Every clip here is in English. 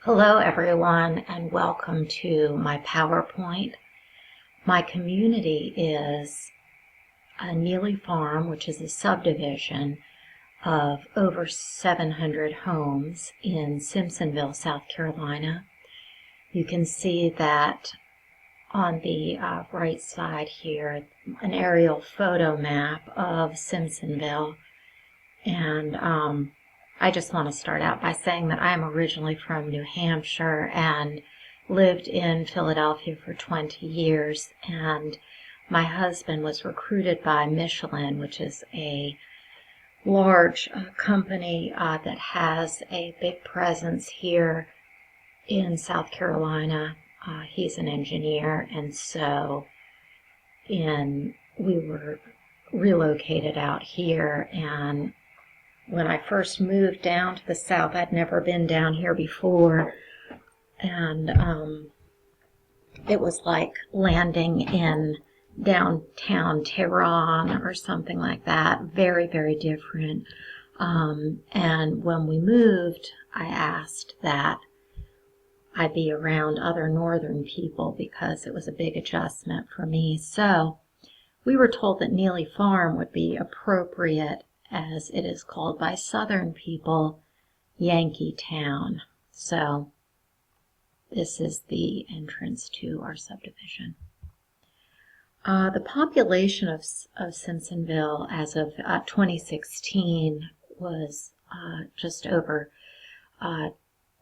Hello everyone and welcome to my PowerPoint. My community is a Neely Farm, which is a subdivision of over 700 homes in Simpsonville, South Carolina. You can see that on the right side here, an aerial photo map of Simpsonville. And I just want to start out by saying that I'm originally from New Hampshire and lived in Philadelphia for 20 years. And my husband was recruited by Michelin, which is a large company that has a big presence here in South Carolina. He's an engineer, and so we were relocated out here. And when I first moved down to the south, I'd never been down here before, and it was like landing in downtown Tehran or something like that. Very, very different. And when we moved, I asked that I be around other northern people because it was a big adjustment for me. So we were told that Neely Farm would be appropriate, as it is called by southern people, Yankee Town. So this is the entrance to our subdivision. The population of Simpsonville as of 2016 was just over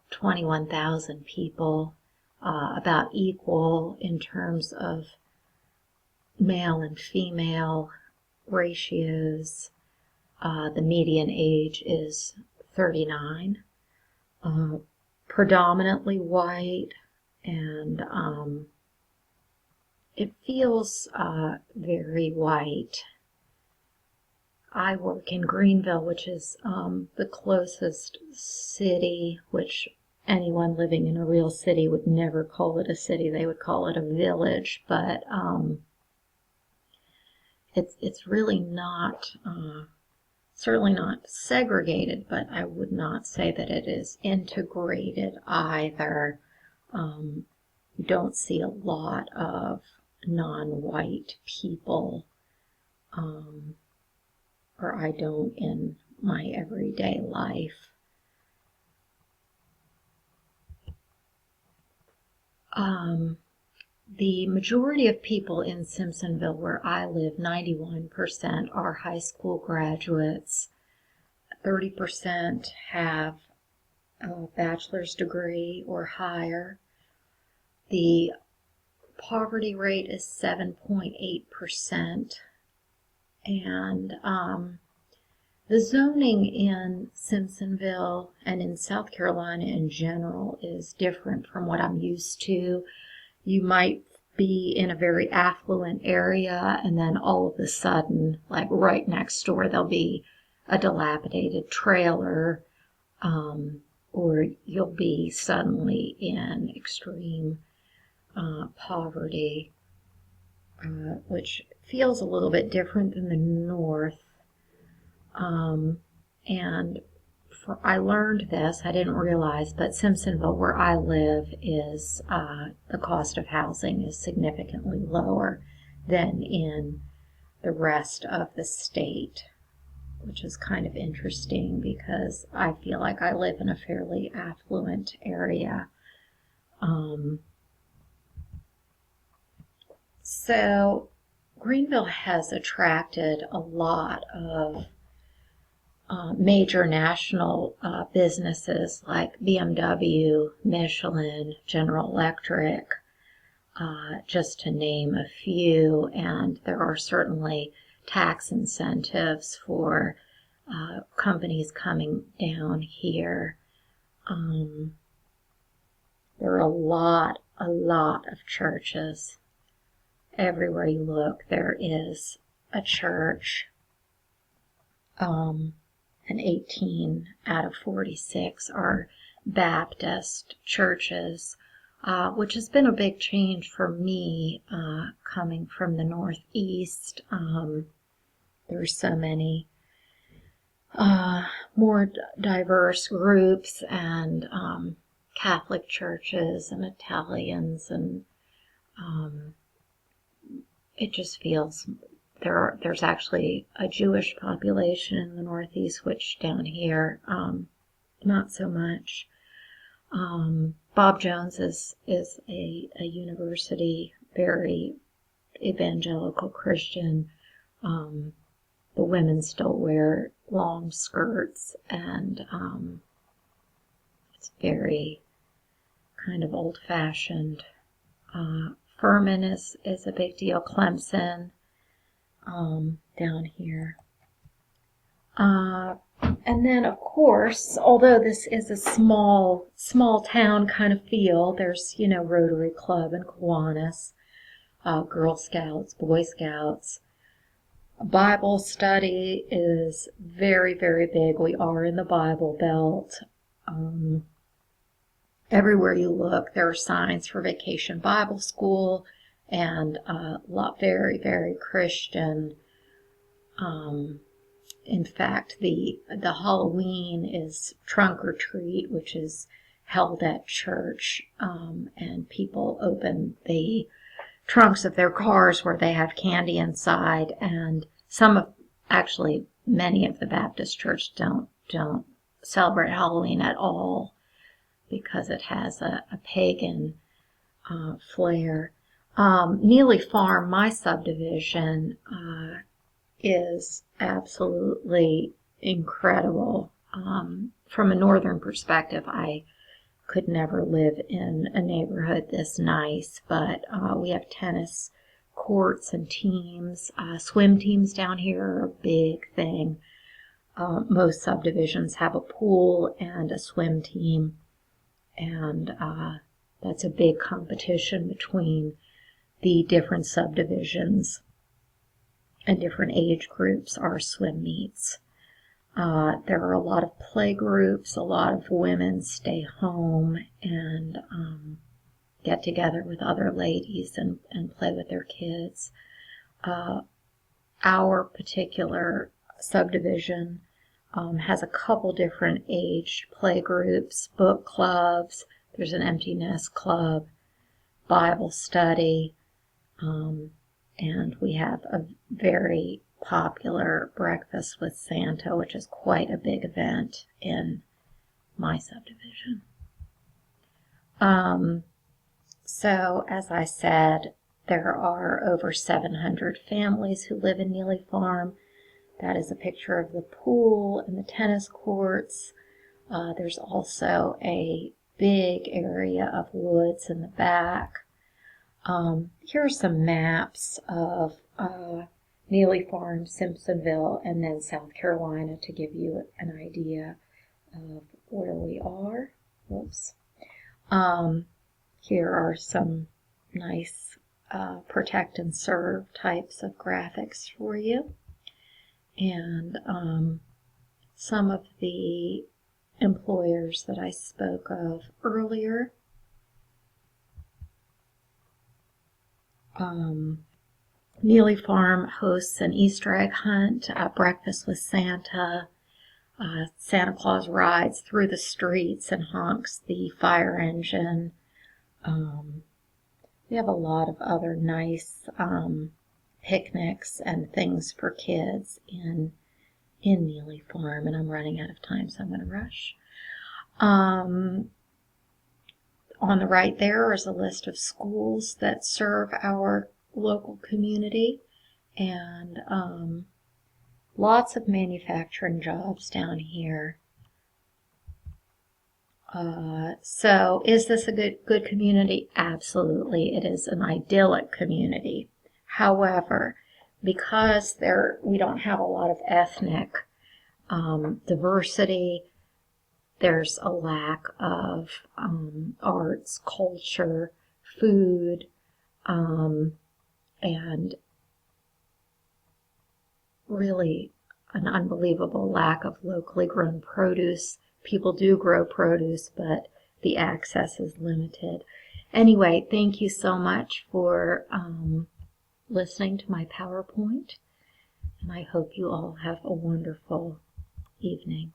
21,000 people, about equal in terms of male and female ratios. The median age is 39, predominantly white, and it feels very white. I work in Greenville, which is the closest city, which anyone living in a real city would never call it a city. They would call it a village, but it's really not, certainly not segregated, but I would not say that it is integrated either. You don't see a lot of non-white people, or I don't in my everyday life. The majority of people in Simpsonville, where I live, 91%, are high school graduates. 30% have a bachelor's degree or higher. The poverty rate is 7.8%. And the zoning in Simpsonville and in South Carolina in general is different from what I'm used to. You might be in a very affluent area, and then all of a sudden, like right next door, there'll be a dilapidated trailer, or you'll be suddenly in extreme poverty, which feels a little bit different than the north. And I learned this, I didn't realize, but Simpsonville, where I live, is the cost of housing is significantly lower than in the rest of the state, which is kind of interesting because I feel like I live in a fairly affluent area. So Greenville has attracted a lot of major national businesses like BMW, Michelin, General Electric, just to name a few, and there are certainly tax incentives for companies coming down here. There are a lot of churches. Everywhere you look, there is a church. And 18 out of 46 are Baptist churches, which has been a big change for me coming from the Northeast. There's so many more diverse groups, and Catholic churches and Italians, and it just feels there's actually a Jewish population in the Northeast, which down here, not so much. Bob Jones is a university, very evangelical Christian. The women still wear long skirts, and it's very kind of old-fashioned. Furman is a big deal. Clemson, down here. And then, of course, although this is a small town kind of feel, there's, Rotary Club and Kiwanis, Girl Scouts, Boy Scouts. Bible study is very, very big. We are in the Bible Belt. Everywhere you look, there are signs for Vacation Bible School, and very, very Christian. In fact, the Halloween is trunk or treat, which is held at church, and people open the trunks of their cars where they have candy inside, and many of the Baptist churches don't celebrate Halloween at all because it has a pagan flair. Neely Farm, my subdivision, is absolutely incredible. From a northern perspective, I could never live in a neighborhood this nice, but we have tennis courts and teams. Swim teams down here are a big thing. Most subdivisions have a pool and a swim team, and that's a big competition between the different subdivisions and different age groups. Our swim meets. There are a lot of play groups. A lot of women stay home and get together with other ladies and play with their kids. Our particular subdivision has a couple different age play groups, book clubs. There's an empty nest club, Bible study, and we have a very popular breakfast with Santa, which is quite a big event in my subdivision. So, as I said, there are over 700 families who live in Neely Farm. That is a picture of the pool and the tennis courts. There's also a big area of woods in the back. Here are some maps of Neely Farm, Simpsonville, and then South Carolina to give you an idea of where we are. Whoops. Here are some nice protect and serve types of graphics for you. And some of the employers that I spoke of earlier. Neely Farm hosts an Easter egg hunt, breakfast with Santa. Santa Claus rides through the streets and honks the fire engine. We have a lot of other nice picnics and things for kids in Neely Farm, and I'm running out of time, so I'm going to rush. On the right there is a list of schools that serve our local community, and lots of manufacturing jobs down here. So is this a good community? Absolutely. It is an idyllic community. However, because we don't have a lot of ethnic diversity, there's a lack of arts, culture, food, and really an unbelievable lack of locally grown produce. People do grow produce, but the access is limited. Anyway, thank you so much for listening to my PowerPoint, and I hope you all have a wonderful evening.